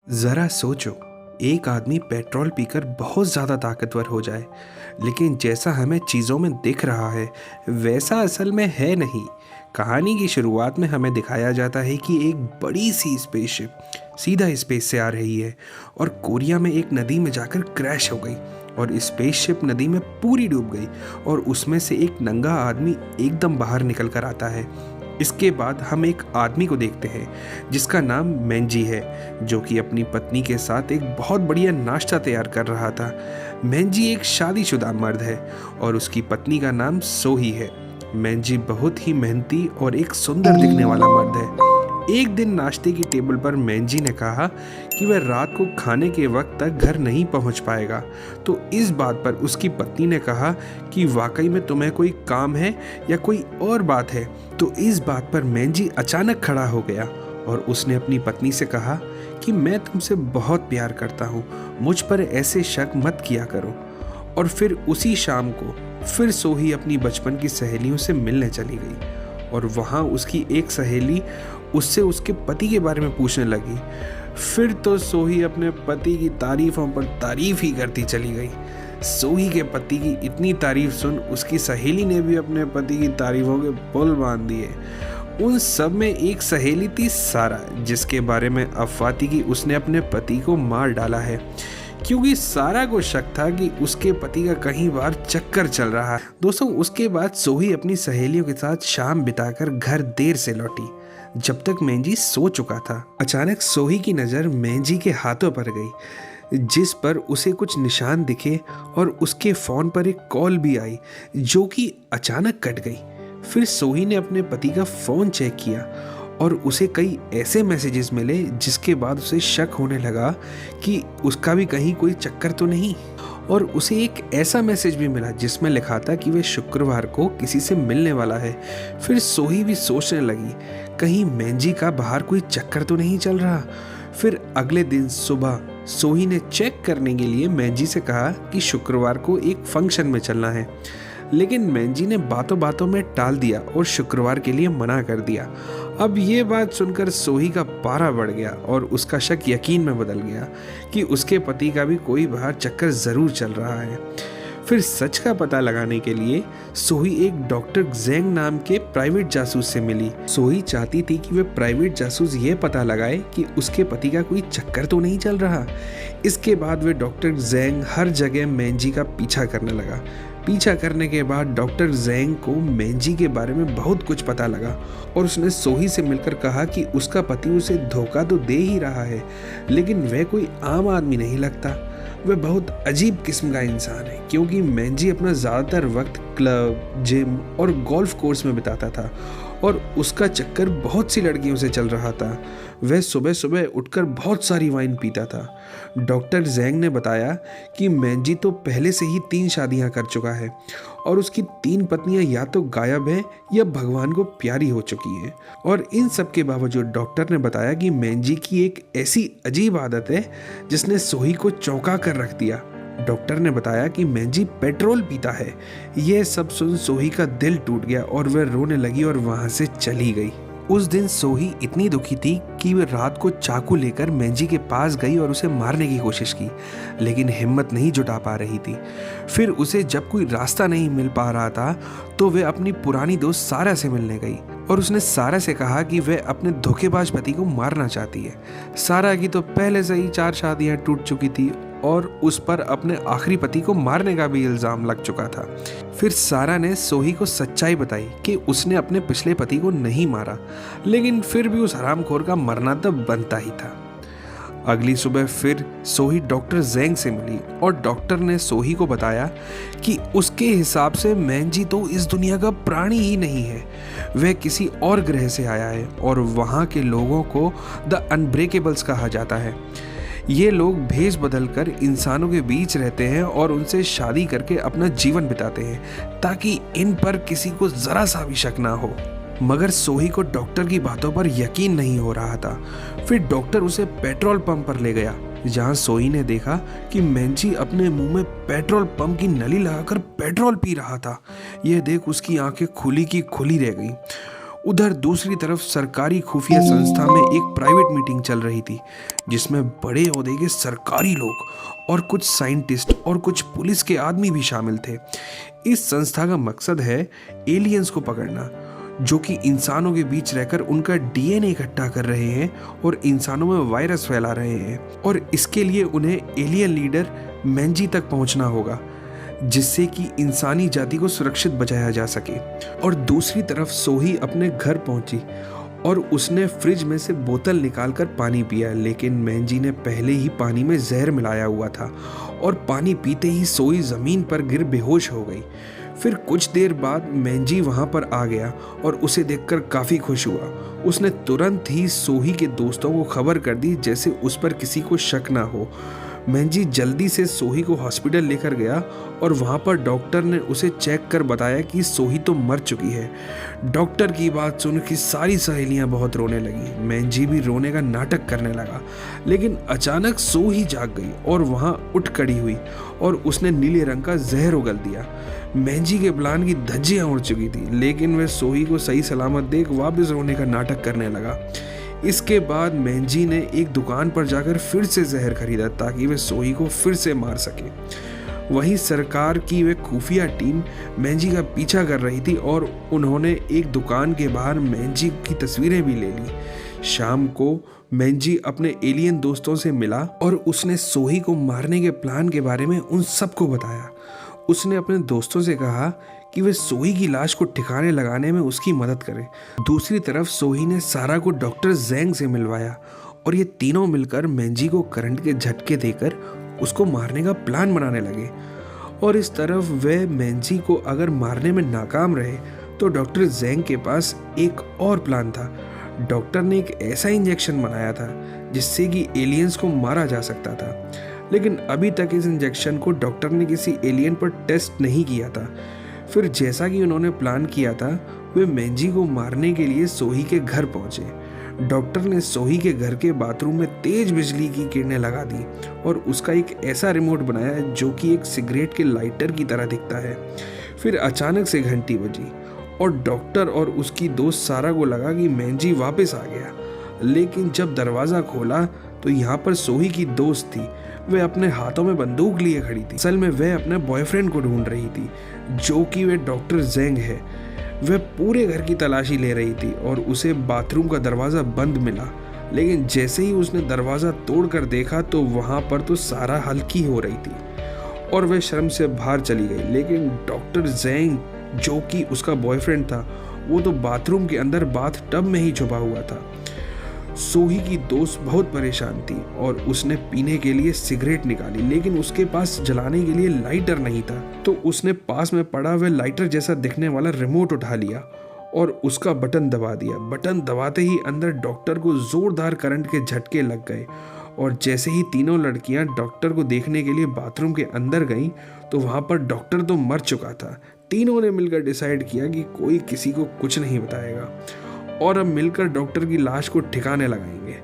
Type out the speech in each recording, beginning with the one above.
ज़रा सोचो, एक आदमी पेट्रोल पीकर बहुत ज़्यादा ताकतवर हो जाए, लेकिन जैसा हमें चीज़ों में दिख रहा है, वैसा असल में है नहीं। कहानी की शुरुआत में हमें दिखाया जाता है कि एक बड़ी सी स्पेसशिप सीधा स्पेस से आ रही है और कोरिया में एक नदी में जाकर क्रैश हो गई और स्पेसशिप नदी में पूरी डूब गई और उसमें से एक नंगा आदमी एकदम बाहर निकल कर आता है। इसके बाद हम एक आदमी को देखते हैं जिसका नाम मेंजी है, जो कि अपनी पत्नी के साथ एक बहुत बढ़िया नाश्ता तैयार कर रहा था। मेंजी एक शादीशुदा मर्द है और उसकी पत्नी का नाम सोही है। मेंजी बहुत ही मेहनती और एक सुंदर दिखने वाला मर्द है। एक दिन नाश्ते की टेबल पर मेंजी ने कहा कि वह रात को खाने के वक्त तक घर नहीं पहुंच पाएगा, तो इस बात पर उसकी पत्नी ने कहा कि वाकई में तुम्हें कोई काम है या कोई और बात है। तो इस बात पर मेंजी अचानक खड़ा हो गया और उसने अपनी पत्नी से कहा कि मैं तुमसे बहुत प्यार करता हूँ, मुझ पर ऐसे शक मत किया करो। और फिर उसी शाम को फिर सोही अपनी बचपन की सहेलियों से मिलने चली गई और वहाँ उसकी एक सहेली उससे उसके पति के बारे में पूछने लगी। फिर तो सोही अपने पति की तारीफों पर तारीफ ही करती चली गई। सोही के पति की इतनी तारीफ सुन उसकी सहेली ने भी अपने पति की तारीफों के पुल बांध दिए। उन सब में एक सहेली थी सारा, जिसके बारे में अफवाह थी कि उसने अपने पति को मार डाला है, क्योंकि सारा को शक था कि उसके पति का कहीं बार चक्कर चल रहा है। दोस्तों, उसके बाद सोही अपनी सहेलियों के साथ शाम बिताकर घर देर से लौटी, जब तक मेंजी सो चुका था। अचानक सोही की नज़र मेंजी के हाथों पर गई, जिस पर उसे कुछ निशान दिखे और उसके फ़ोन पर एक कॉल भी आई जो कि अचानक कट गई। फिर सोही ने अपने पति का फ़ोन चेक किया और उसे कई ऐसे मैसेजेस मिले जिसके बाद उसे शक होने लगा कि उसका भी कहीं कोई चक्कर तो नहीं। और उसे एक ऐसा मैसेज भी मिला जिसमें लिखा था कि वह शुक्रवार को किसी से मिलने वाला है। फिर सोही भी सोचने लगी कहीं मेंजी का बाहर कोई चक्कर तो नहीं चल रहा। फिर अगले दिन सुबह सोही ने चेक करने के लिए मेंजी से कहा कि शुक्रवार को एक फंक्शन में चलना है, लेकिन मेंजी ने बातों बातों में टाल दिया और शुक्रवार के लिए मना कर दिया। अब ये बात सुनकर सोही का पारा बढ़ गया और उसका शक यकीन में बदल गया कि उसके पति का भी कोई बाहर चक्कर ज़रूर चल रहा है। फिर सच का पता लगाने के लिए सोही एक डॉक्टर जेंग नाम के प्राइवेट जासूस से मिली। सोही चाहती थी कि वह प्राइवेट जासूस ये पता लगाए कि उसके पति का कोई चक्कर तो नहीं चल रहा। इसके बाद वह डॉक्टर जेंग हर जगह मेंजी का पीछा करने लगा। पीछा करने के बाद डॉक्टर जेंग को मेंजी के बारे में बहुत कुछ पता लगा और उसने सोही से मिलकर कहा कि उसका पति उसे धोखा तो दे ही रहा है, लेकिन वह कोई आम आदमी नहीं लगता। वह बहुत अजीब किस्म का इंसान है, क्योंकि मेंजी अपना ज़्यादातर वक्त क्लब, जिम और गोल्फ कोर्स में बिताता था और उसका चक्कर बहुत सी लड़कियों से चल रहा था। वह सुबह सुबह उठकर बहुत सारी वाइन पीता था। डॉक्टर जेंग ने बताया कि मेंजी तो पहले से ही 3 शादियां कर चुका है और उसकी 3 पत्नियां या तो गायब हैं या भगवान को प्यारी हो चुकी हैं। और इन सब के बावजूद डॉक्टर ने बताया कि मेंजी की एक ऐसी अजीब आदत है जिसने सोही को चौंका कर रख दिया। डॉक्टर ने बताया कि मेंजी पेट्रोल पीता है। यह सब सुन सोही का दिल टूट गया और वह रोने लगी और वहां से चली गई। उस दिन सोही इतनी दुखी थी कि वह रात को चाकू लेकर मेंजी के पास गई और उसे मारने की कोशिश की, लेकिन हिम्मत नहीं जुटा पा रही थी। फिर उसे जब कोई रास्ता नहीं मिल पा रहा था तो वह अपनी पुरानी दोस्त सारा से मिलने गई और उसने सारा से कहा कि वह अपने धोखेबाज पति को मारना चाहती है। सारा की तो पहले से ही 4 शादियां टूट चुकी थी और उस पर अपने आखिरी पति को मारने का भी इल्ज़ाम लग चुका था। फिर सारा ने सोही को सच्चाई बताई कि उसने अपने पिछले पति को नहीं मारा, लेकिन फिर भी उस हरामखोर का मरना तो बनता ही था। अगली सुबह फिर सोही डॉक्टर जेंग से मिली और डॉक्टर ने सोही को बताया कि उसके हिसाब से मेंजी तो इस दुनिया का प्राणी ही नहीं है, वह किसी और ग्रह से आया है और वहाँ के लोगों को द अनब्रेकेबल्स कहा जाता है। ये लोग भेष बदलकर इंसानों के बीच रहते हैं और उनसे शादी करके अपना जीवन बिताते हैं ताकि इन पर किसी को जरा सा भी शक ना हो। मगर सोही को डॉक्टर की बातों पर यकीन नहीं हो रहा था। फिर डॉक्टर उसे पेट्रोल पंप पर ले गया, जहां सोही ने देखा कि मेंजी अपने मुंह में पेट्रोल पंप की नली लगाकर पेट्रोल पी रहा था। यह देख उसकी आंखें खुली की खुली रह गई। उधर दूसरी तरफ सरकारी खुफिया संस्था में एक प्राइवेट मीटिंग चल रही थी जिसमें बड़े ओहदे के सरकारी लोग और कुछ साइंटिस्ट और कुछ पुलिस के आदमी भी शामिल थे। इस संस्था का मकसद है एलियंस को पकड़ना, जो कि इंसानों के बीच रहकर उनका डीएनए इकट्ठा कर रहे हैं और इंसानों में वायरस फैला रहे हैं, और इसके लिए उन्हें एलियन लीडर मेंजी तक पहुंचना होगा जिससे कि इंसानी जाति को सुरक्षित बचाया जा सके। और दूसरी तरफ सोही अपने घर पहुंची और उसने फ्रिज में से बोतल निकालकर पानी पिया, लेकिन मेंजी ने पहले ही पानी में जहर मिलाया हुआ था और पानी पीते ही सोही जमीन पर गिर बेहोश हो गई। फिर कुछ देर बाद मेंजी वहां पर आ गया और उसे देखकर काफी खुश हुआ। उसने तुरंत ही सोही के दोस्तों को खबर कर दी जैसे उस पर किसी को शक ना हो। मेंजी जल्दी से सोही को हॉस्पिटल लेकर गया और वहां पर डॉक्टर ने उसे चेक कर बताया कि सोही तो मर चुकी है। डॉक्टर की बात सुन के सारी सहेलियां बहुत रोने लगी। मेंजी भी रोने का नाटक करने लगा, लेकिन अचानक सोही जाग गई और वहां उठ खड़ी हुई और उसने नीले रंग का जहर उगल दिया। मेंजी के प्लान की धज्जियां उड़ चुकी थी, लेकिन वह सोही को सही सलामत देख वापस रोने का नाटक करने लगा। इसके बाद मेंजी ने एक दुकान पर जाकर फिर से जहर खरीदा ताकि वह सोही को फिर से मार सके। वहीं सरकार की वह खुफिया टीम मेंजी का पीछा कर रही थी और उन्होंने एक दुकान के बाहर मेंजी की तस्वीरें भी ले ली। शाम को मेंजी अपने एलियन दोस्तों से मिला और उसने सोही को मारने के प्लान के बारे में उन सबको बताया। उसने अपने दोस्तों से कहा कि वे सोही की लाश को ठिकाने लगाने में उसकी मदद करें। दूसरी तरफ सोही ने सारा को डॉक्टर ज़ैंग से मिलवाया और ये तीनों मिलकर मेंजी को करंट के झटके देकर उसको मारने का प्लान बनाने लगे। और इस तरफ वे मेंजी को अगर मारने में नाकाम रहे तो डॉक्टर ज़ैंग के पास एक और प्लान था। डॉक्टर ने एक ऐसा इंजेक्शन बनाया था जिससे कि एलियंस को मारा जा सकता था, लेकिन अभी तक इस इंजेक्शन को डॉक्टर ने किसी एलियन पर टेस्ट नहीं किया था। फिर जैसा कि उन्होंने प्लान किया था, वे मेंजी को मारने के लिए सोही के घर पहुंचे। डॉक्टर ने सोही के घर के बाथरूम में तेज बिजली की किरणें लगा दी और उसका एक ऐसा रिमोट बनाया जो कि एक सिगरेट के लाइटर की तरह दिखता है। फिर अचानक से घंटी बजी और डॉक्टर और उसकी दोस्त सारा को लगा कि मेंजी वापस आ गया, लेकिन जब दरवाज़ा खोला तो यहाँ पर सोही की दोस्त थी। वह अपने हाथों में बंदूक लिए खड़ी थी। असल में वह अपने बॉयफ्रेंड को ढूंढ रही थी जो कि वह डॉक्टर ज़ैंग है। वह पूरे घर की तलाशी ले रही थी और उसे बाथरूम का दरवाज़ा बंद मिला, लेकिन जैसे ही उसने दरवाज़ा तोड़कर देखा तो वहाँ पर तो सारा हल्की हो रही थी और वह शर्म से बाहर चली गई। लेकिन डॉक्टर ज़ैंग जो कि उसका बॉयफ्रेंड था, वो तो बाथरूम के अंदर बाथ टब में ही छुपा हुआ था। सोही की दोस्त बहुत परेशान थी और उसने पीने के लिए सिगरेट निकाली, लेकिन उसके पास जलाने के लिए लाइटर नहीं था। तो उसने पास में पड़ा वह लाइटर जैसा दिखने वाला रिमोट उठा लिया और उसका बटन दबा दिया। बटन दबाते ही अंदर डॉक्टर को जोरदार करंट के झटके लग गए और जैसे ही तीनों लड़कियां डॉक्टर को देखने के लिए बाथरूम के अंदर गईं तो वहां पर डॉक्टर तो मर चुका था। तीनों ने मिलकर डिसाइड किया कि कोई किसी को कुछ नहीं बताएगा और अब मिलकर डॉक्टर की लाश को ठिकाने लगाएंगे।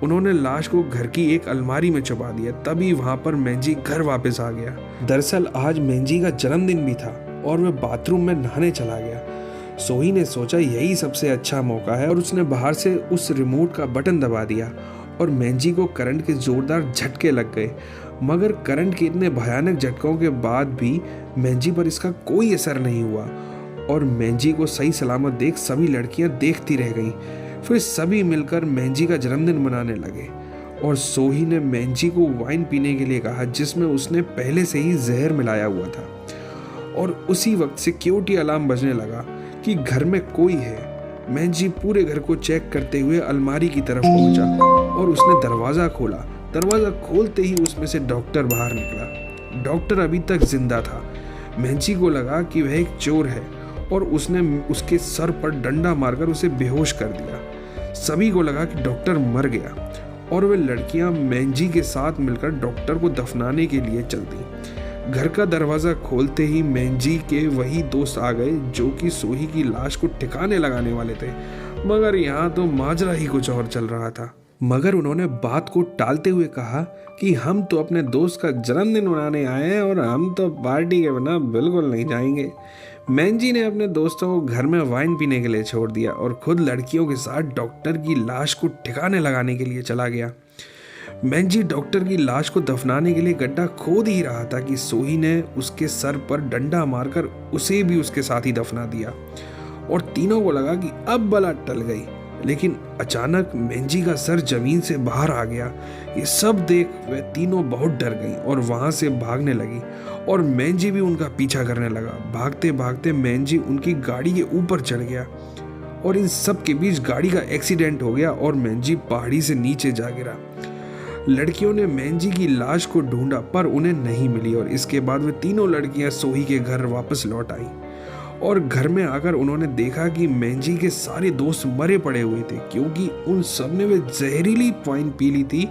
उन्होंने लाश को घर की एक अलमारी में छुपा दिया। तभी वहां पर मेंजी घर वापस आ गया। दरअसल आज मेंजी का जन्मदिन भी था और वह बाथरूम में नहाने चला गया। सोही ने सोचा यही सबसे अच्छा मौका है और उसने बाहर से उस रिमोट का बटन दबा दिया और मेंजी को करंट के जोरदार झटके लग गए। मगर करंट के इतने भयानक झटकों के बाद भी मेंजी पर इसका कोई असर नहीं हुआ और मेंजी को सही सलामत देख सभी लड़कियां देखती रह गईं। फिर सभी मिलकर मेंजी का जन्मदिन मनाने लगे और सोही ने मेंजी को वाइन पीने के लिए कहा जिसमें उसने पहले से ही जहर मिलाया हुआ था। और उसी वक्त सिक्योरिटी अलार्म बजने लगा कि घर में कोई है। मेंजी पूरे घर को चेक करते हुए अलमारी की तरफ पहुंचा और उसने दरवाज़ा खोला। दरवाज़ा खोलते ही उसमें से डॉक्टर बाहर निकला। डॉक्टर अभी तक जिंदा था। मेंजी को लगा कि वह एक चोर है और उसने उसके सर पर डंडा मारकर उसे बेहोश कर दिया। सभी को लगा कि डॉक्टर मर गया और वे लड़कियां मेंजी के साथ मिलकर डॉक्टर को दफनाने के लिए चल दी। घर का दरवाज़ा खोलते ही मेंजी के वही दोस्त आ गए जो कि सोही की लाश को ठिकाने लगाने वाले थे, मगर यहाँ तो माजरा ही कुछ और चल रहा था। मगर उन्होंने बात को टालते हुए कहा कि हम तो अपने दोस्त का जन्मदिन मनाने आए हैं और हम तो पार्टी के बिना बिल्कुल नहीं जाएंगे। मैंजी ने अपने दोस्तों को घर में वाइन पीने के लिए छोड़ दिया और खुद लड़कियों के साथ डॉक्टर की लाश को ठिकाने लगाने के लिए चला गया। मैंजी डॉक्टर की लाश को दफनाने के लिए गड्ढा खोद ही रहा था कि सोही ने उसके सर पर डंडा मारकर उसे भी उसके साथ ही दफना दिया और तीनों को लगा कि अब बला टल गई। लेकिन अचानक मैंजी का सर जमीन से बाहर आ गया। ये सब देख वे तीनों बहुत डर गई और वहां से भागने लगी और मैंजी भी उनका पीछा करने लगा। भागते भागते मैंजी उनकी गाड़ी के ऊपर चढ़ गया और इन सब के बीच गाड़ी का एक्सीडेंट हो गया और मैंजी पहाड़ी से नीचे जा गिरा। लड़कियों ने मैंजी की लाश को ढूंढा पर उन्हें नहीं मिली और इसके बाद वे तीनों लड़कियां सोही के घर वापस लौट आई और घर में आकर उन्होंने देखा कि मैंजी के सारे दोस्त मरे पड़े हुए थे क्योंकि उन सब ने वे जहरीली वाइन पी ली थी।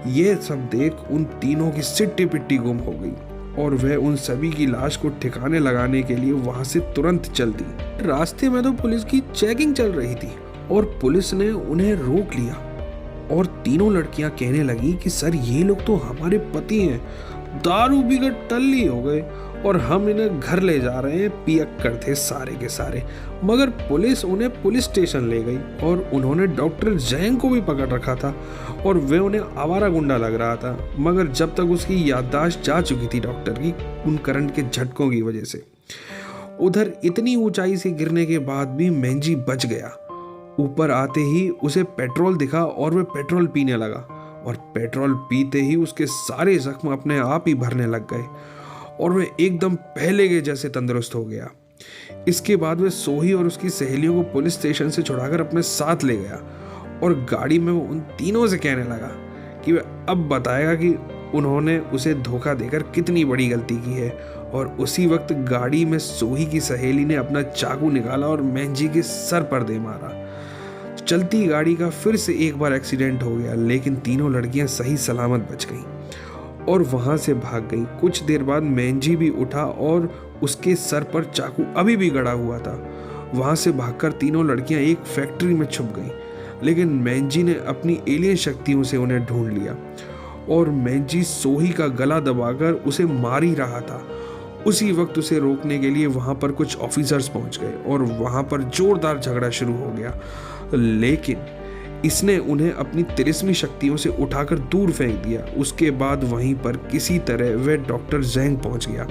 ये सब देख उन तीनों की सिट्टी पिट्टी गुम हो गई और वह उन सभी की लाश को ठिकाने लगाने के लिए वहां से तुरंत चल दी। रास्ते में तो पुलिस की चेकिंग चल रही थी और पुलिस ने उन्हें रोक लिया और तीनों लड़कियां कहने लगी कि सर ये लोग तो हमारे पति हैं, दारू पीकर टल्ली हो गए और हम इन्हें घर ले जा रहे हैं, पियक्कड़ थे सारे के सारे। मगर पुलिस उन्हें पुलिस स्टेशन ले गई और उन्होंने डॉक्टर जैंग को भी पकड़ रखा था और वे उन्हें आवारा गुंडा लग रहा था। मगर जब तक उसकी याददाश्त जा चुकी थी डॉक्टर की उन करंट के झटकों की वजह से। उधर इतनी ऊंचाई से गिरने के बाद भी मैंजी बच गया। ऊपर आते ही उसे पेट्रोल दिखा और वह पेट्रोल पीने लगा और पेट्रोल पीते ही उसके सारे जख्म अपने आप ही भरने लग गए और वह एकदम पहले के जैसे तंदुरुस्त हो गया। इसके बाद वह सोही और उसकी सहेलियों को पुलिस स्टेशन से छुड़ाकर अपने साथ ले गया और गाड़ी में वो उन तीनों से कहने लगा कि वह अब बताएगा कि उन्होंने उसे धोखा देकर कितनी बड़ी गलती की है। और उसी वक्त गाड़ी में सोही की सहेली ने अपना चाकू निकाला और मैंजी के सर पर दे मारा। चलती गाड़ी का फिर से एक बार एक्सीडेंट हो गया लेकिन तीनों लड़कियां सही सलामत बच गईं और वहां से भाग गईं। कुछ देर बाद मैंजी भी उठा और उसके सर पर चाकू अभी भी गड़ा हुआ था। वहां से भागकर तीनों लड़कियां एक फैक्ट्री में छुप गईं लेकिन मैंजी ने अपनी एलियन शक्तियों से उन्हें ढूंढ लिया और मैंजी सोही का गला दबाकर उसे मार ही रहा था। उसी वक्त उसे रोकने के लिए वहां पर कुछ ऑफिसर्स पहुंच गए और वहां पर जोरदार झगड़ा शुरू हो गया लेकिन इसने उन्हें अपनी तिलिस्मी शक्तियों से उठाकर दूर फेंक दिया। उसके बाद वहीं पर किसी तरह वह डॉक्टर जैंग पहुंच गया।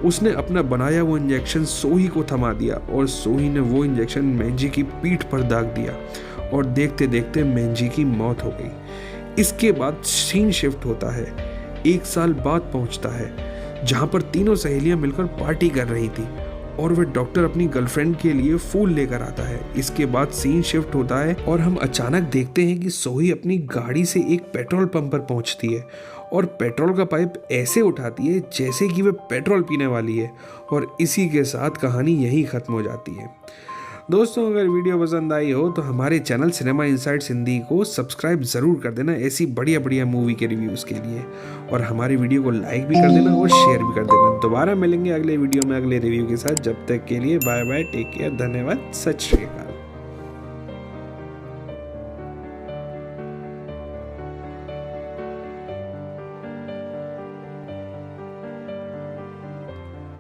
उसने अपना बनाया वो इंजेक्शन सोही को थमा दिया और सोही ने वो इंजेक्शन मैंजी की पीठ पर दाग दिया और देखते देखते मैंजी की मौत हो गई। इसके बाद सीन शिफ्ट होता है। 1 साल बाद पहुंचता है जहां पर तीनों सहेलियां मिलकर पार्टी कर रही थी और वह डॉक्टर अपनी गर्लफ्रेंड के लिए फूल लेकर आता है। इसके बाद सीन शिफ्ट होता है और हम अचानक देखते हैं कि सोही अपनी गाड़ी से एक पेट्रोल पंप पर पहुंचती है और पेट्रोल का पाइप ऐसे उठाती है जैसे कि वह पेट्रोल पीने वाली है और इसी के साथ कहानी यहीं ख़त्म हो जाती है। दोस्तों अगर वीडियो पसंद आई हो तो हमारे चैनल सिनेमा इनसाइट्स हिंदी को सब्सक्राइब ज़रूर कर देना ऐसी बढ़िया बढ़िया मूवी के रिव्यूज़ के लिए और हमारी वीडियो को लाइक भी कर देना और शेयर भी कर देना। दोबारा मिलेंगे अगले वीडियो में अगले रिव्यू के साथ। जब तक के लिए बाय बाय, टेक केयर, धन्यवाद, सत श्री अकाल।